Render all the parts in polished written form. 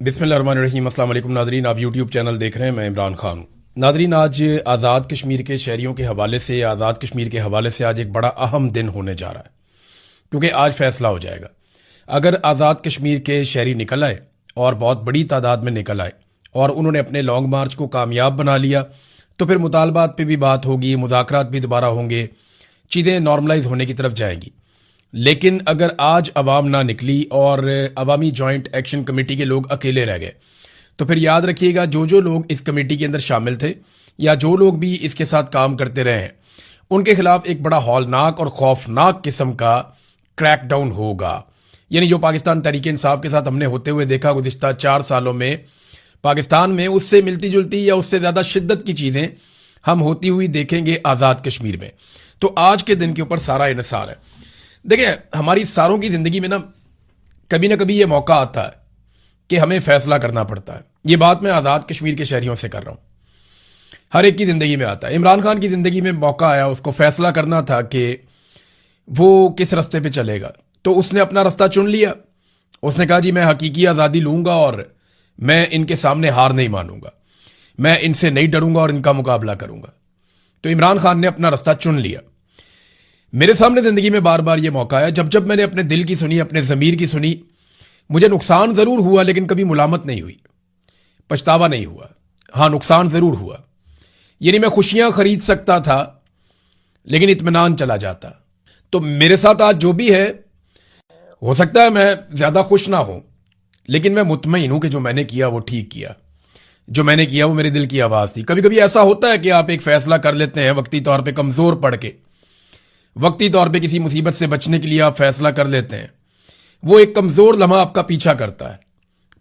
बिस्मिल्लाहिर्रहमानिर्रहीम। अस्सलाम वालेकुम नादरीन, आप यूट्यूब चैनल देख रहे हैं, मैं इमरान खान। नादरीन, आज आज़ाद कश्मीर के शहरियों के हवाले से, आज़ाद कश्मीर के हवाले से आज एक बड़ा अहम दिन होने जा रहा है, क्योंकि आज फैसला हो जाएगा। अगर आज़ाद कश्मीर के शहरी निकल आए और बहुत बड़ी तादाद में निकल आए और उन्होंने अपने लॉन्ग मार्च को कामयाब बना लिया, तो फिर मुतालबात पे भी बात होगी, मुज़ाकरात भी दोबारा होंगे, चीज़ें नॉर्मलाइज होने की तरफ जाएंगी। लेकिन अगर आज अवाम ना निकली और अवामी जॉइंट एक्शन कमेटी के लोग अकेले रह गए, तो फिर याद रखिएगा, जो जो लोग इस कमेटी के अंदर शामिल थे या जो लोग भी इसके साथ काम करते रहे हैं, उनके खिलाफ एक बड़ा हौलनाक और खौफनाक किस्म का क्रैकडाउन होगा। यानी जो पाकिस्तान तहरीक इंसाफ के साथ हमने होते हुए देखा गुज़िश्ता 4 सालों में पाकिस्तान में, उससे मिलती जुलती या उससे ज़्यादा शिद्दत की चीज़ें हम होती हुई देखेंगे आज़ाद कश्मीर में। तो आज के दिन के ऊपर सारा इन्हिसार है। देखिए, हमारी सारों की ज़िंदगी में ना कभी ये मौका आता है कि हमें फैसला करना पड़ता है। ये बात मैं आज़ाद कश्मीर के शहरियों से कर रहा हूँ। हर एक की ज़िंदगी में आता है। इमरान खान की ज़िंदगी में मौका आया, उसको फैसला करना था कि वो किस रास्ते पे चलेगा, तो उसने अपना रास्ता चुन लिया। उसने कहा, जी मैं हकीकी आज़ादी लूँगा और मैं इनके सामने हार नहीं मानूंगा, मैं इनसे नहीं डरूंगा और इनका मुकाबला करूंगा। तो इमरान खान ने अपना रास्ता चुन लिया। मेरे सामने ज़िंदगी में बार बार ये मौका आया, जब जब मैंने अपने दिल की सुनी, अपने ज़मीर की सुनी, मुझे नुकसान ज़रूर हुआ लेकिन कभी मुलामत नहीं हुई, पछतावा नहीं हुआ। हाँ, नुकसान ज़रूर हुआ। यानी मैं खुशियां खरीद सकता था लेकिन इत्मीनान चला जाता। तो मेरे साथ आज जो भी है, हो सकता है मैं ज़्यादा खुश ना हूं, लेकिन मैं मुतमईन हूं कि जो मैंने किया वो ठीक किया। जो मैंने किया वो मेरे दिल की आवाज़ थी। कभी कभी ऐसा होता है कि आप एक फ़ैसला कर लेते हैं वक्ती तौर पर कमज़ोर पड़ के, वक्ती तौर पे किसी मुसीबत से बचने के लिए आप फैसला कर लेते हैं। वो एक कमज़ोर लम्हा आपका पीछा करता है,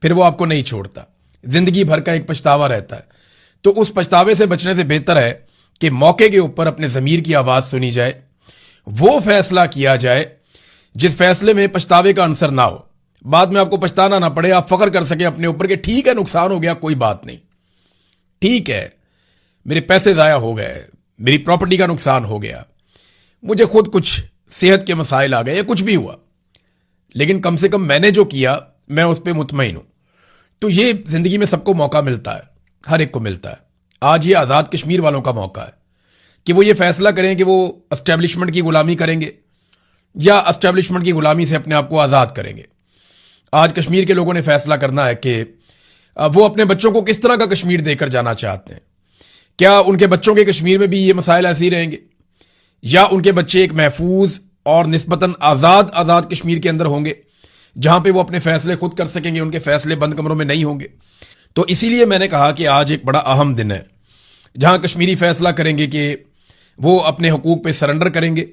फिर वो आपको नहीं छोड़ता। ज़िंदगी भर का एक पछतावा रहता है। तो उस पछतावे से बचने से बेहतर है कि मौके के ऊपर अपने ज़मीर की आवाज़ सुनी जाए, वो फैसला किया जाए जिस फैसले में पछतावे का अंसर ना हो, बाद में आपको पछताना ना पड़े, आप फ़ख्र कर सकें अपने ऊपर कि ठीक है, नुकसान हो गया, कोई बात नहीं, ठीक है, मेरे पैसे ज़ाया हो गए, मेरी प्रॉपर्टी का नुकसान हो गया, मुझे खुद कुछ सेहत के मसाइल आ गए या कुछ भी हुआ, लेकिन कम से कम मैंने जो किया मैं उस पर मुतमईन हूं। तो ये जिंदगी में सबको मौका मिलता है, हर एक को मिलता है। आज ये आज़ाद कश्मीर वालों का मौका है कि वो ये फैसला करें कि वो एस्टेब्लिशमेंट की गुलामी करेंगे या एस्टेब्लिशमेंट की गुलामी से अपने आप को आज़ाद करेंगे। आज कश्मीर के लोगों ने फैसला करना है कि वो अपने बच्चों को किस तरह का कश्मीर देकर जाना चाहते हैं। क्या उनके बच्चों के कश्मीर में भी ये मसाइल ऐसे ही रहेंगे, या उनके बच्चे एक महफूज और निस्बतन आज़ाद कश्मीर के अंदर होंगे जहां पे वो अपने फैसले खुद कर सकेंगे, उनके फैसले बंद कमरों में नहीं होंगे। तो इसीलिए मैंने कहा कि आज एक बड़ा अहम दिन है जहां कश्मीरी फैसला करेंगे कि वो अपने हकूक पे सरेंडर करेंगे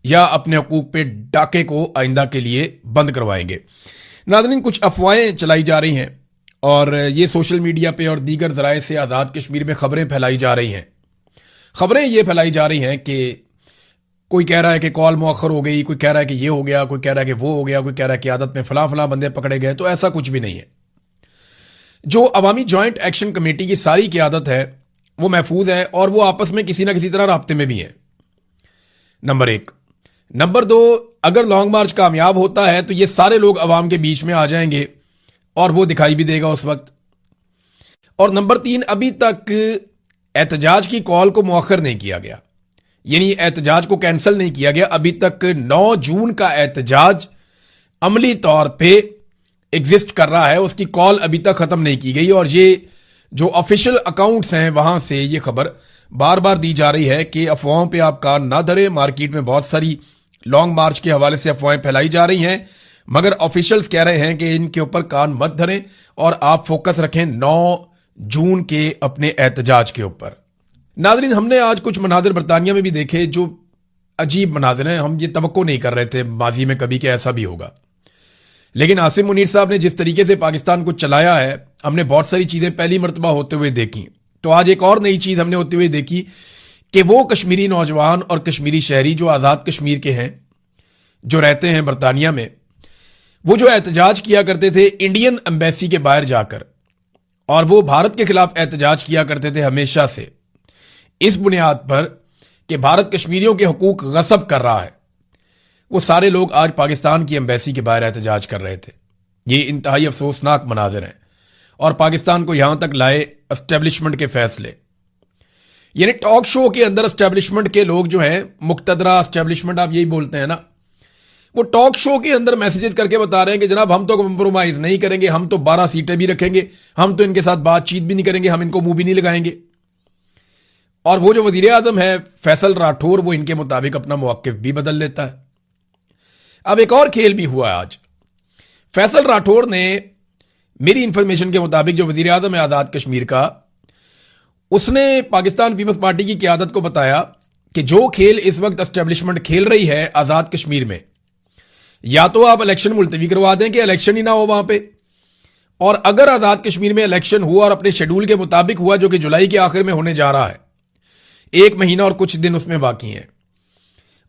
या अपने हकूक पे डाके को आइंदा के लिए बंद करवाएंगे। नाज़रीन, कुछ अफवाहें चलाई जा रही हैं और ये सोशल मीडिया पे और दीगर ज़राए से आज़ाद कश्मीर में खबरें फैलाई जा रही हैं। खबरें ये फैलाई जा रही हैं कि कोई कह रहा है कि कॉल मुअख्खर हो गई, कोई कह रहा है कि ये हो गया, कोई कह रहा है कि वो हो गया, कोई कह रहा है कि आदत में फला फला बंदे पकड़े गए। तो ऐसा कुछ भी नहीं है। जो अवामी जॉइंट एक्शन कमेटी की सारी क़यादत है वो महफूज है और वो आपस में किसी ना किसी तरह राब्ते में भी है, नंबर 1। नंबर 2, अगर लॉन्ग मार्च कामयाब होता है तो ये सारे लोग अवाम के बीच में आ जाएंगे और वो दिखाई भी देगा उस वक्त। और नंबर 3, अभी तक एहतजाज की कॉल को मुअख्खर नहीं किया गया, यानी एहतजाज को कैंसिल नहीं किया गया। अभी तक 9 जून का एहतजाज अमली तौर पे एग्जिस्ट कर रहा है, उसकी कॉल अभी तक खत्म नहीं की गई। और ये जो ऑफिशियल अकाउंट्स हैं वहां से ये खबर बार बार दी जा रही है कि अफवाहों पे आप कान ना धरें। मार्केट में बहुत सारी लॉन्ग मार्च के हवाले से अफवाहें फैलाई जा रही हैं, मगर ऑफिशियल्स कह रहे हैं कि इनके ऊपर कान मत धरें और आप फोकस रखें 9 जून के अपने एहतजाज के ऊपर। नाज़रीन, हमने आज कुछ मनाजिर बरतानिया में भी देखे जो अजीब मनाजिर हैं। हम ये तवक्को नहीं कर रहे थे माजी में कभी कि ऐसा भी होगा, लेकिन आसिम मुनीर साहब ने जिस तरीके से पाकिस्तान को चलाया है, हमने बहुत सारी चीज़ें पहली मरतबा होते हुए देखी। तो आज एक और नई चीज़ हमने होते हुए देखी कि वो कश्मीरी नौजवान और कश्मीरी शहरी जो आज़ाद कश्मीर के हैं, जो रहते हैं बरतानिया में, वो जो एहतजाज किया करते थे इंडियन एम्बेसी के बाहर जाकर, और वो भारत के खिलाफ एहतजाज किया करते थे हमेशा से, इस बुनियाद पर कि भारत कश्मीरियों के हकूक गसब कर रहा है, वो सारे लोग आज पाकिस्तान की एम्बेसी के बाहर एहतजाज कर रहे थे। ये इंतहाई अफसोसनाक मनाजिर हैं। और पाकिस्तान को यहां तक लाए एस्टेब्लिशमेंट के फैसले। यानी टॉक शो के अंदर एस्टेब्लिशमेंट के लोग जो हैं, मुक्तदरा एस्टेब्लिशमेंट आप यही बोलते हैं ना, वो टॉक शो के अंदर मैसेजेस करके बता रहे हैं कि जनाब हम तो कंप्रोमाइज नहीं करेंगे, हम तो 12 सीटें भी रखेंगे, हम तो इनके साथ बातचीत भी नहीं करेंगे, हम इनको मुंह भी नहीं लगाएंगे। और वो जो वजीर आजम है फैसल राठौर, वो इनके मुताबिक अपना मौक़िफ़ भी बदल लेता है। अब एक और खेल भी हुआ आज। फैसल राठौर ने, मेरी इंफॉर्मेशन के मुताबिक, जो वजीर आजम है आज़ाद कश्मीर का, उसने पाकिस्तान पीपल्स पार्टी की क़यादत को बताया कि जो खेल इस वक्त एस्टेब्लिशमेंट खेल रही है आज़ाद कश्मीर में, या तो आप इलेक्शन मुलतवी करवा दें कि इलेक्शन ही ना हो वहां पे, और अगर आज़ाद कश्मीर में इलेक्शन हुआ और अपने शेड्यूल के मुताबिक हुआ, जो कि जुलाई के आखिर में होने जा रहा है, 1 महीना और कुछ दिन उसमें बाकी हैं,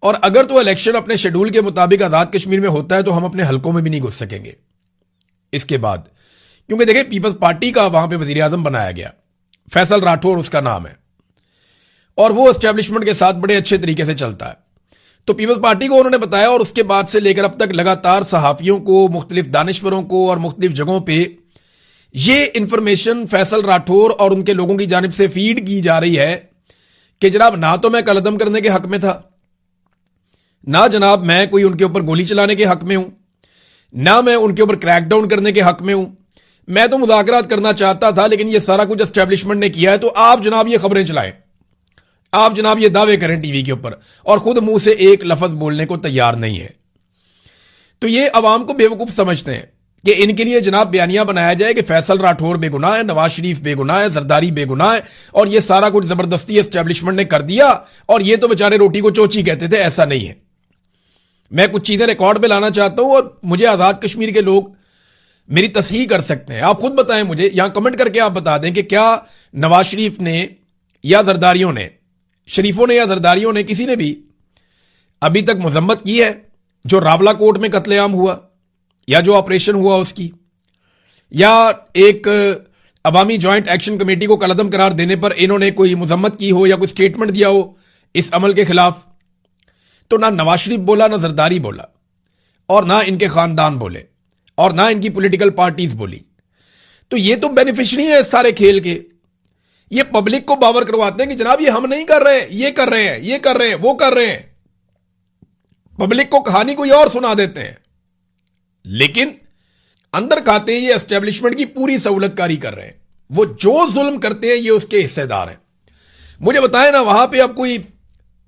और अगर तो इलेक्शन अपने शेड्यूल के मुताबिक आज़ाद कश्मीर में होता है तो हम अपने हलकों में भी नहीं घुस सकेंगे इसके बाद। क्योंकि देखिए, पीपल्स पार्टी का वहां पे वजीर आजम बनाया गया, फैसल राठौर उसका नाम है, और वो एस्टेब्लिशमेंट के साथ बड़े अच्छे तरीके से चलता है। तो पीपल्स पार्टी को उन्होंने बताया, और उसके बाद से लेकर अब तक लगातार सहाफियों को, मुख्तलिफ दानिश्वरों को और मुख्तलिफ जगहों पे ये इंफॉर्मेशन फैसल राठौर और उनके लोगों की जानिब से फीड की जा रही है कि जनाब ना तो मैं कलअदम करने के हक में था, ना जनाब मैं कोई उनके ऊपर गोली चलाने के हक में हूं, ना मैं उनके ऊपर क्रैकडाउन करने के हक में हूं। मैं तो मुज़ाकरात करना चाहता था, लेकिन ये सारा कुछ एस्टेब्लिशमेंट ने किया है, तो आप जनाब ये खबरें चलाएं, आप जनाब ये दावे करें टीवी के ऊपर, और खुद मुंह से एक लफ्ज बोलने को तैयार नहीं है। तो ये अवाम को बेवकूफ समझते हैं कि इनके लिए जनाब बयानिया बनाया जाए कि फैसल राठौर बेगुनाह है, नवाज शरीफ बेगुनाह है, जरदारी बेगुनाह है, और ये सारा कुछ जबरदस्ती एस्टेब्लिशमेंट ने कर दिया, और ये तो बेचारे रोटी को चोची कहते थे। ऐसा नहीं है। मैं कुछ चीजें रिकॉर्ड पे लाना चाहता हूं, और मुझे आजाद कश्मीर के लोग मेरी तस्हीह कर सकते हैं। आप खुद बताएं मुझे, यहां कमेंट करके आप बता दें कि क्या नवाज शरीफ ने या जरदारियों ने, शरीफों ने या जरदारियों ने, किसी ने भी अभी तक मजम्मत की है जो रावला कोर्ट में कत्लेआम हुआ या जो ऑपरेशन हुआ उसकी, या एक अवामी जॉइंट एक्शन कमेटी को कलअदम करार देने पर इन्होंने कोई मजम्मत की हो या कोई स्टेटमेंट दिया हो इस अमल के खिलाफ? तो ना नवाज शरीफ बोला, ना जरदारी बोला, और ना इनके खानदान बोले, और ना इनकी पॉलिटिकल पार्टीज बोली। तो ये तो बेनिफिशरी है इस सारे खेल के। ये पब्लिक को बावर करवाते हैं कि जनाब ये हम नहीं कर रहे, ये कर रहे हैं, ये कर रहे हैं, वो कर रहे हैं। पब्लिक को कहानी कोई और सुना देते हैं, लेकिन अंदर खाते ये एस्टेब्लिशमेंट की पूरी सहूलतकारी कर रहे हैं। वो जो जुल्म करते हैं ये उसके हिस्सेदार हैं। मुझे बताएं ना, वहां पे अब कोई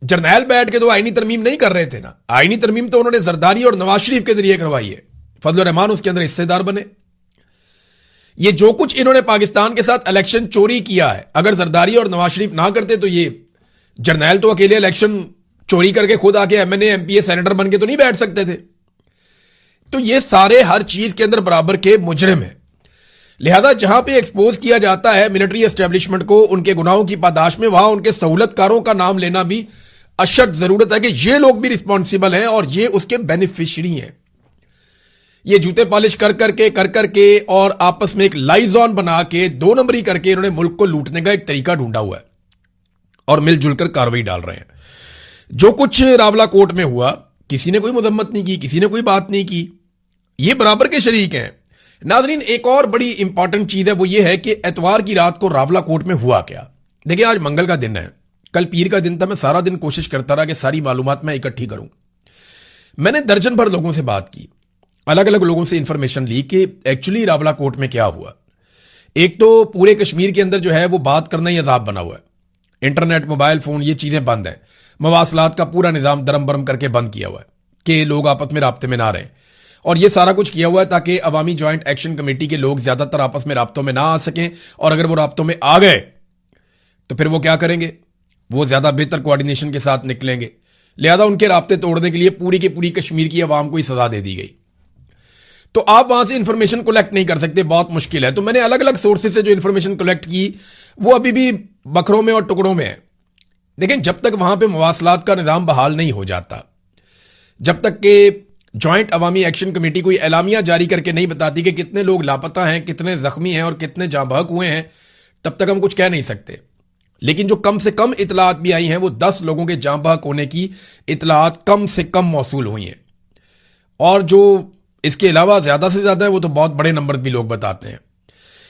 जर्नैल बैठ के तो आईनी तरमीम नहीं कर रहे थे ना। आईनी तरमीम तो उन्होंने जरदारी और नवाज शरीफ के जरिए करवाई है। फजल रहमान उसके अंदर हिस्सेदार बने। ये जो कुछ इन्होंने पाकिस्तान के साथ इलेक्शन चोरी किया है, अगर जरदारी और नवाज शरीफ ना करते तो ये जर्नैल तो अकेले इलेक्शन चोरी करके खुद आके एमएनए एमपीए सेनेटर बन के तो नहीं बैठ सकते थे। तो ये सारे हर चीज के अंदर बराबर के मुजरिम हैं। लिहाजा जहां पे एक्सपोज किया जाता है मिलिट्री एस्टेब्लिशमेंट को उनके गुनाहों की पादाश में, वहां उनके सहूलतकारों का नाम लेना भी अशद जरूरत है कि ये लोग भी रिस्पॉन्सिबल हैं और ये उसके बेनिफिशियरी हैं। ये जूते पॉलिश कर करके और आपस में एक लाइजॉन बना के 2 नंबरी करके इन्होंने मुल्क को लूटने का एक तरीका ढूंढा हुआ है और मिलजुल कर कार्रवाई डाल रहे हैं। जो कुछ रावला कोर्ट में हुआ, किसी ने कोई मजम्मत नहीं की, किसी ने कोई बात नहीं की, ये बराबर के शरीक हैं। नाजरीन, एक और बड़ी इंपॉर्टेंट चीज है, वो ये है कि एतवार की रात को रावला कोर्ट में हुआ क्या। देखिए, आज मंगल का दिन है, कल पीर का दिन था। मैं सारा दिन कोशिश करता रहा कि सारी मालूमात मैं इकट्ठी करूं। मैंने दर्जन भर लोगों से बात की, अलग अलग लोगों से इंफॉर्मेशन ली कि एक्चुअली रावला कोर्ट में क्या हुआ। एक तो पूरे कश्मीर के अंदर जो है वो बात करना ही अजाब बना हुआ है। इंटरनेट, मोबाइल फोन, ये चीजें बंद है। मवासलात का पूरा निजाम दरम बरम करके बंद किया हुआ है कि लोग आपस में राब्ते में ना रहें। और ये सारा कुछ किया हुआ है ताकि अवामी जॉइंट एक्शन कमेटी के लोग ज्यादातर आपस में राब्तों में ना आ सकें, और अगर वो राब्तों में आ गए तो फिर वो क्या करेंगे, वो ज्यादा बेहतर कोऑर्डिनेशन के साथ निकलेंगे। लिहाजा उनके राब्ते तोड़ने के लिए पूरी की पूरी कश्मीर की आवाम को ही सजा दे दी गई। तो आप वहां से इंफॉर्मेशन कलेक्ट नहीं कर सकते, बहुत मुश्किल है। तो मैंने अलग अलग सोर्सेज से जो इंफॉर्मेशन कलेक्ट की वो अभी भी बखरों में और टुकड़ों में है। लेकिन जब तक वहां पे मवासलात का निजाम बहाल नहीं हो जाता, जब तक के जॉइंट अवामी एक्शन कमेटी कोई एलामिया जारी करके नहीं बताती कि कितने लोग लापता हैं, कितने जख्मी हैं और कितने जाँ बहक हुए हैं, तब तक हम कुछ कह नहीं सकते। लेकिन जो कम से कम इतलात भी आई हैं वो 10 लोगों के जाँ बहक होने की इतलात कम से कम मौसूल हुई हैं, और जो इसके अलावा ज्यादा से ज्यादा है वो तो बहुत बड़े नंबर भी लोग बताते हैं।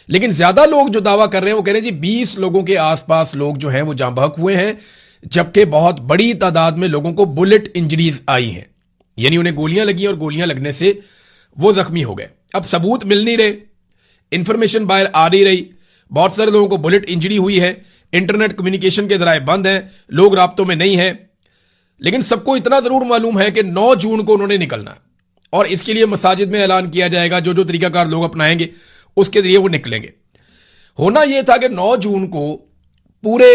लेकिन ज्यादा लोग जो दावा कर रहे हैं वो कह रहे हैं जी 20 लोगों के आसपास लोग जो हैं वो जाँ बहक हुए हैं, जबकि बहुत बड़ी तादाद में लोगों को बुलेट इंजरीज आई हैं, यानी उन्हें गोलियां लगी और गोलियां लगने से वो जख्मी हो गए। अब सबूत मिल नहीं रहे, इंफॉर्मेशन बाहर आ नहीं रही, बहुत सारे लोगों को बुलेट इंजरी हुई है, इंटरनेट कम्युनिकेशन के जराए बंद हैं, लोग राब्तों में नहीं है। लेकिन सबको इतना जरूर मालूम है कि 9 जून को उन्होंने निकलना है और इसके लिए मसाजिद में ऐलान किया जाएगा, जो जो तरीकाकार लोग अपनाएंगे उसके जरिए वो निकलेंगे। होना यह था कि 9 जून को पूरे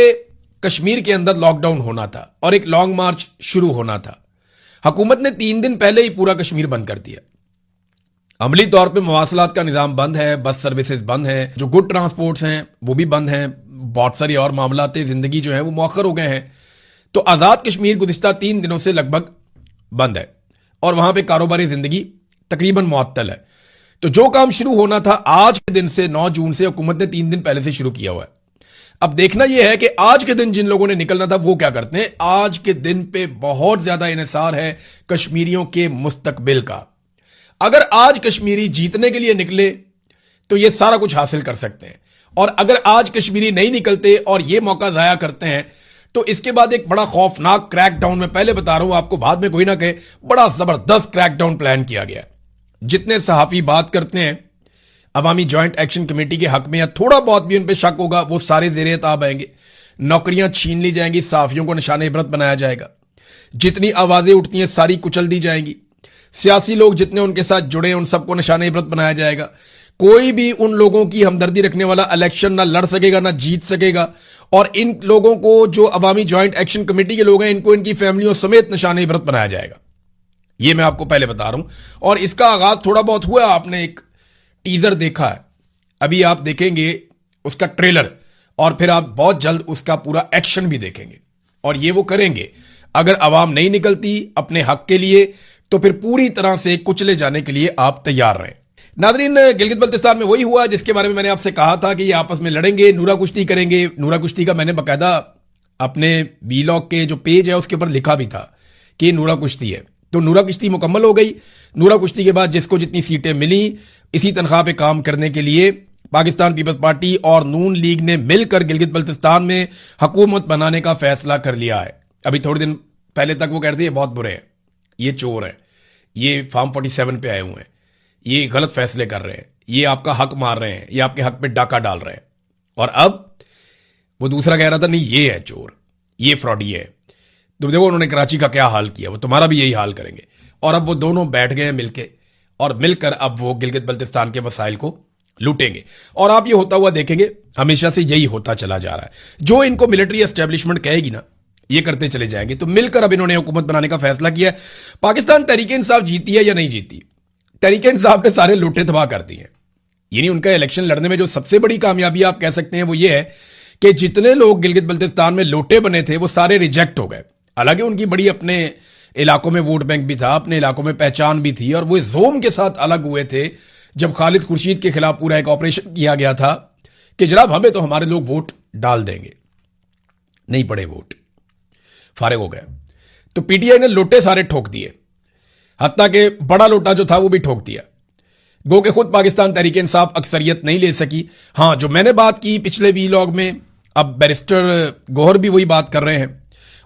कश्मीर के अंदर लॉकडाउन होना था और एक लॉन्ग मार्च शुरू होना था। हुकूमत ने 3 दिन पहले ही पूरा कश्मीर बंद कर दिया। अमली तौर पे मवासलात का निजाम बंद है, बस सर्विसेज बंद हैं, जो गुड ट्रांसपोर्ट्स हैं वो भी बंद हैं, बहुत सारी और मामलात जिंदगी जो है वो मौखर हो गए हैं। तो आजाद कश्मीर गुज़िश्ता 3 दिनों से लगभग बंद है और वहां पे कारोबारी जिंदगी तकरीबन मुअत्तल है। तो जो काम शुरू होना था आज के दिन से 9 जून से हुकूमत ने 3 दिन पहले से शुरू किया हुआ है। अब देखना यह है कि आज के दिन जिन लोगों ने निकलना था वो क्या करते हैं। आज के दिन पे बहुत ज्यादा इन्हिसार है कश्मीरियों के मुस्तकबिल का। अगर आज कश्मीरी जीतने के लिए निकले तो ये सारा कुछ हासिल कर सकते हैं, और अगर आज कश्मीरी नहीं निकलते और ये मौका जाया करते हैं तो इसके बाद एक बड़ा खौफनाक क्रैकडाउन, मैं पहले बता रहा हूं आपको, बाद में कोई ना कहे, बड़ा जबरदस्त क्रैकडाउन प्लान किया गया। जितने सहाफी बात करते हैं अवामी जॉइंट एक्शन कमेटी के हक में या थोड़ा बहुत भी उन पर शक होगा वो सारे ज़ेरे ताब आएंगे, नौकरियां छीन ली जाएंगी, सहाफियों को निशाने इबरत बनाया जाएगा, जितनी आवाजें उठती हैं सारी कुचल दी जाएंगी, सियासी लोग जितने उनके साथ जुड़े हैं उन सबको निशाने इबरत बनाया जाएगा। कोई भी उन लोगों की हमदर्दी रखने वाला इलेक्शन ना लड़ सकेगा ना जीत सकेगा, और इन लोगों को जो अवामी जॉइंट एक्शन कमेटी के लोग हैं इनको इनकी फैमिलियों समेत निशाने इबरत बनाया जाएगा। ये मैं आपको पहले बता रहा हूं। और इसका आगाज थोड़ा बहुत हुआ, आपने एक टीजर देखा है, अभी आप देखेंगे उसका ट्रेलर, और फिर आप बहुत जल्द उसका पूरा एक्शन भी देखेंगे। और ये वो करेंगे, अगर अवाम नहीं निकलती अपने हक के लिए तो फिर पूरी तरह से कुचले जाने के लिए आप तैयार रहें। नादरीन, गिलगित बल्तिस्तान में वही हुआ जिसके बारे में मैंने आपसे कहा था कि ये आपस में लड़ेंगे, नूरा कुश्ती करेंगे। नूरा कुश्ती का मैंने बकायदा अपने वीलॉग के जो पेज है उसके ऊपर लिखा भी था कि नूरा कुश्ती है। तो नूरा कुश्ती मुकम्मल हो गई। नूरा कुश्ती के बाद जिसको जितनी सीटें मिली, इसी तनख्वाह पे काम करने के लिए पाकिस्तान पीपल्स पार्टी और नून लीग ने मिलकर गिलगित बल्तिस्तान में हुकूमत बनाने का फैसला कर लिया है। अभी थोड़े दिन पहले तक वो कहते हैं बहुत बुरे हैं, ये चोर हैं, ये फार्म 47 पे आए हुए हैं, ये गलत फैसले कर रहे हैं, ये आपका हक मार रहे हैं, ये आपके हक पे डाका डाल रहे हैं। और अब वो दूसरा कह रहा था नहीं ये है चोर, ये फ्रॉडी है। तो देखो उन्होंने कराची का क्या हाल किया, वो तुम्हारा भी यही हाल करेंगे। और अब वो दोनों बैठ गए मिलके, और मिलकर अब वो गिलगित बल्तिस्तान के वसाइल को लूटेंगे। और आप ये होता हुआ देखेंगे, हमेशा से यही होता चला जा रहा है। जो इनको मिलिट्री एस्टेब्लिशमेंट कहेगी ना, ये करते चले जाएंगे। तो मिलकर अब इन्होंने हुकूमत बनाने का फैसला किया है। पाकिस्तान तहरीक इंसाफ जीती है या नहीं जीती, तहरीक इंसाफ ने सारे लूटे तबाह कर दिए। यानी उनका इलेक्शन लड़ने में जो सबसे बड़ी कामयाबी आप कह सकते हैं वो ये है कि जितने लोग गिलगित बल्तिस्तान में लोटे बने थे वो सारे रिजेक्ट हो गए। हालांकि उनकी बड़ी अपने इलाकों में वोट बैंक भी था, अपने इलाकों में पहचान भी थी, और वो जोम के साथ अलग हुए थे जब खालिद खुर्शीद के खिलाफ पूरा एक ऑपरेशन किया गया था कि जनाब हमें तो हमारे लोग वोट डाल देंगे। नहीं पड़े वोट, फारिग हो गए। तो पीटीआई ने लोटे सारे ठोक दिए, हत्ता के बड़ा लोटा जो था वो भी ठोक दिया। गो के खुद पाकिस्तान तहरीक इंसाफ अक्सरियत नहीं ले सकी। हां, जो मैंने बात की पिछले वीलॉग में, अब बैरिस्टर गौहर भी वही बात कर रहे हैं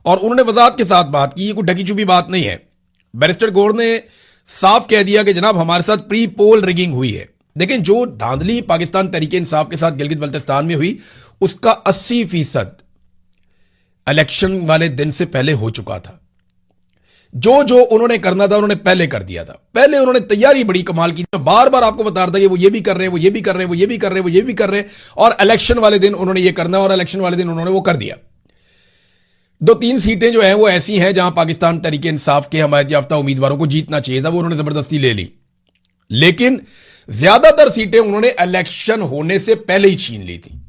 और उन्होंने वजाहत के साथ बात की, ये कोई ढकी छुपी बात नहीं है। बैरिस्टर गौहर ने साफ कह दिया कि जनाब हमारे साथ प्री पोल रिगिंग हुई है। लेकिन जो धांधली पाकिस्तान तहरीक इंसाफ के साथ गिलगित बल्तिस्तान में हुई उसका 80% इलेक्शन वाले दिन से पहले हो चुका था। जो जो उन्होंने करना था उन्होंने पहले कर दिया था। पहले उन्होंने तैयारी बड़ी कमाल की, बार बार आपको बता रहा था कि वो ये भी कर रहे हैं, वो ये भी कर रहे हैं, वो ये भी कर रहे हैं, वो ये भी कर रहे हैं, और इलेक्शन वाले दिन उन्होंने ये करना और इलेक्शन वाले दिन उन्होंने वो कर दिया। 2-3 सीटें जो हैं वो ऐसी हैं जहां पाकिस्तान तहरीक इंसाफ के हमायत याफ्ता उम्मीदवारों को जीतना चाहिए था, वो उन्होंने जबरदस्ती ले ली। लेकिन ज्यादातर सीटें उन्होंने इलेक्शन होने से पहले ही छीन ली थी,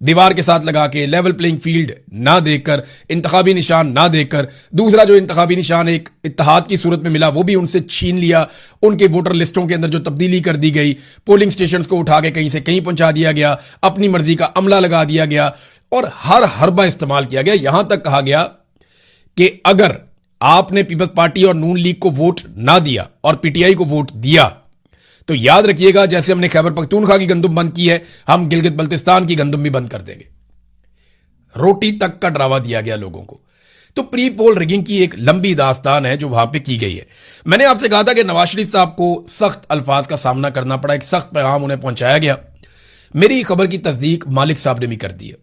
दीवार के साथ लगा के, लेवल प्लेइंग फील्ड ना देकर, इंतखाबी निशान ना देकर। दूसरा जो इंतखाबी निशान एक इत्तेहाद की सूरत में मिला वो भी उनसे छीन लिया। उनके वोटर लिस्टों के अंदर जो तब्दीली कर दी गई, पोलिंग स्टेशंस को उठा के कहीं से कहीं पहुंचा दिया गया, अपनी मर्जी का अमला लगा दिया गया और हर हरबा इस्तेमाल किया गया। यहां तक कहा गया कि अगर आपने पीपल्स पार्टी और नून लीग को वोट ना दिया और पीटीआई को वोट दिया तो याद रखिएगा, जैसे हमने खैबर पख्तूनख्वा की गंदुम बंद की है, हम गिलगित बल्तिस्तान की गंदुम भी बंद कर देंगे। रोटी तक का डरावा दिया गया लोगों को। तो प्री पोल रिगिंग की एक लंबी दास्तान है जो वहां पे की गई है। मैंने आपसे कहा था कि नवाज शरीफ साहब को सख्त अल्फाज का सामना करना पड़ा, एक सख्त पैगाम उन्हें पहुंचाया गया। मेरी खबर की तस्दीक मालिक साहब ने भी कर दी है।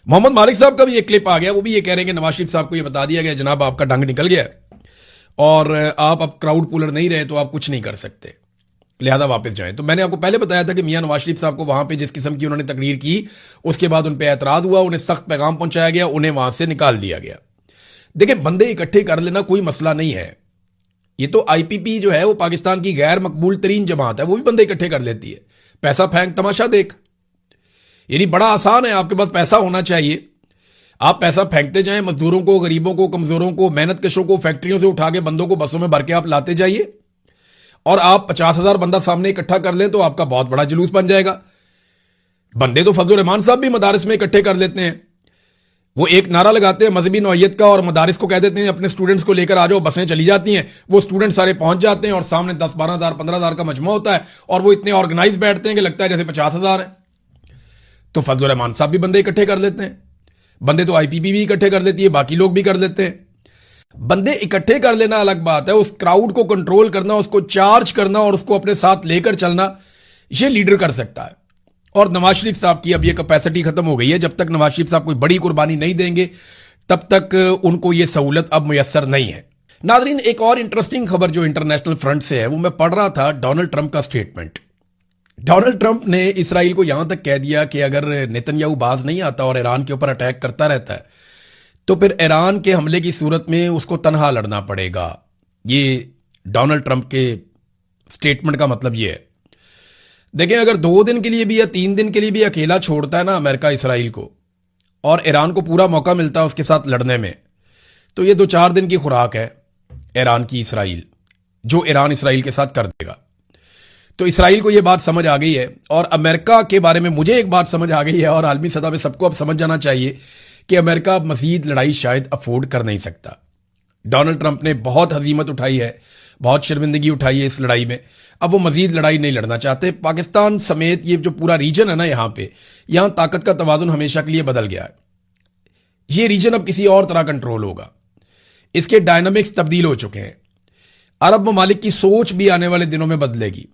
मोहम्मद मालिक साहब का भी एक क्लिप आ गया, वो भी ये कह रहे हैं कि नवाज शरीफ साहब को ये बता दिया गया, जनाब आपका डंग निकल गया और आप अब क्राउड पुलर नहीं रहे तो आप कुछ नहीं कर सकते, लिहाजा वापस जाएं। तो मैंने आपको पहले बताया था कि मियां नवाज शरीफ साहब को वहां पे जिस किस्म की उन्होंने तकरीर की, उसके बाद उन पे एतराज हुआ, उन्हें सख्त पैगाम पहुंचाया गया, उन्हें वहां से निकाल दिया गया। देखिए, बंदे इकट्ठे कर लेना कोई मसला नहीं है। ये तो आईपीपी जो है वो पाकिस्तान की गैर मकबूल तरीन जमात है, वो भी बंदे इकट्ठे कर लेती है। पैसा फेंक तमाशा देख, यानी बड़ा आसान है, आपके पास पैसा होना चाहिए, आप पैसा फेंकते जाएं, मजदूरों को, गरीबों को, कमजोरों को, मेहनत कशों को फैक्ट्रियों से उठा के बंदों को बसों में भर के आप लाते जाइए और आप 50,000 बंदा सामने इकट्ठा कर लें तो आपका बहुत बड़ा जुलूस बन जाएगा। बंदे तो फजलुर रहमान साहब भी मदारिस में इकट्ठे कर लेते हैं। वो एक नारा लगाते हैं मजहबी नौइयत का और मदारिस को कह देते हैं अपने स्टूडेंट्स को लेकर आ जाओ, बसें चली जाती हैं, वो स्टूडेंट सारे पहुंच जाते हैं और सामने 10-12,000 15,000 का मजमा होता है और वो इतने ऑर्गेनाइज बैठते हैं कि लगता है जैसे 50,000 है। तो फजलुर रहमान साहब भी बंदे इकट्ठे कर लेते हैं, बंदे तो आईपीपी भी इकट्ठे कर लेती है, बाकी लोग भी कर लेते हैं। बंदे इकट्ठे कर लेना अलग बात है, उस क्राउड को कंट्रोल करना, उसको चार्ज करना और उसको अपने साथ लेकर चलना, ये लीडर कर सकता है। और नवाज शरीफ साहब की अब ये कैपेसिटी खत्म हो गई है। जब तक नवाज शरीफ साहब कोई बड़ी कुर्बानी नहीं देंगे तब तक उनको ये सहूलत अब मुयस्सर नहीं है। नादरीन, एक और इंटरेस्टिंग खबर जो इंटरनेशनल फ्रंट से है वो मैं पढ़ रहा था, डोनाल्ड ट्रंप का स्टेटमेंट। डोनाल्ड ट्रंप ने इसराइल को यहां तक कह दिया कि अगर नेतन्याहू बाज नहीं आता और ईरान के ऊपर अटैक करता रहता है तो फिर ईरान के हमले की सूरत में उसको तनहा लड़ना पड़ेगा। ये डोनाल्ड ट्रंप के स्टेटमेंट का मतलब ये है। देखें, अगर 2 दिन के लिए भी या 3 दिन के लिए भी अकेला छोड़ता है ना अमेरिका इसराइल को और ईरान को पूरा मौका मिलता है उसके साथ लड़ने में, तो ये 2-4 दिन की खुराक है ईरान की इसराइल, जो ईरान इसराइल के साथ कर देगा। तो इसराइल को यह बात समझ आ गई है और अमेरिका के बारे में मुझे एक बात समझ आ गई है और आलमी सतह पे सबको अब समझ जाना चाहिए कि अमेरिका अब मजीद लड़ाई शायद अफोर्ड कर नहीं सकता। डोनाल्ड ट्रंप ने बहुत हजीमत उठाई है, बहुत शर्मिंदगी उठाई है इस लड़ाई में, अब वो मजीद लड़ाई नहीं लड़ना चाहते। पाकिस्तान समेत ये जो पूरा रीजन है ना, यहां ताकत का तवाजुन हमेशा के लिए बदल गया है। ये रीजन अब किसी और तरह कंट्रोल होगा, इसके डायनामिक्स तब्दील हो चुके हैं। अरब ममालिक की सोच भी आने वाले दिनों में बदलेगी।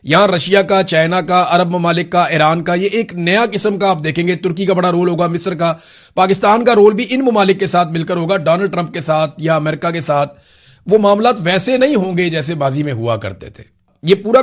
यहां रशिया का, चाइना का, अरब ममालिक का, ईरान का, ये एक नया किस्म का आप देखेंगे। तुर्की का बड़ा रोल होगा, मिस्र का, पाकिस्तान का रोल भी इन ममालिक के साथ मिलकर होगा। डोनाल्ड ट्रंप के साथ या अमेरिका के साथ वो मामलात वैसे नहीं होंगे जैसे माजी में हुआ करते थे। ये पूरा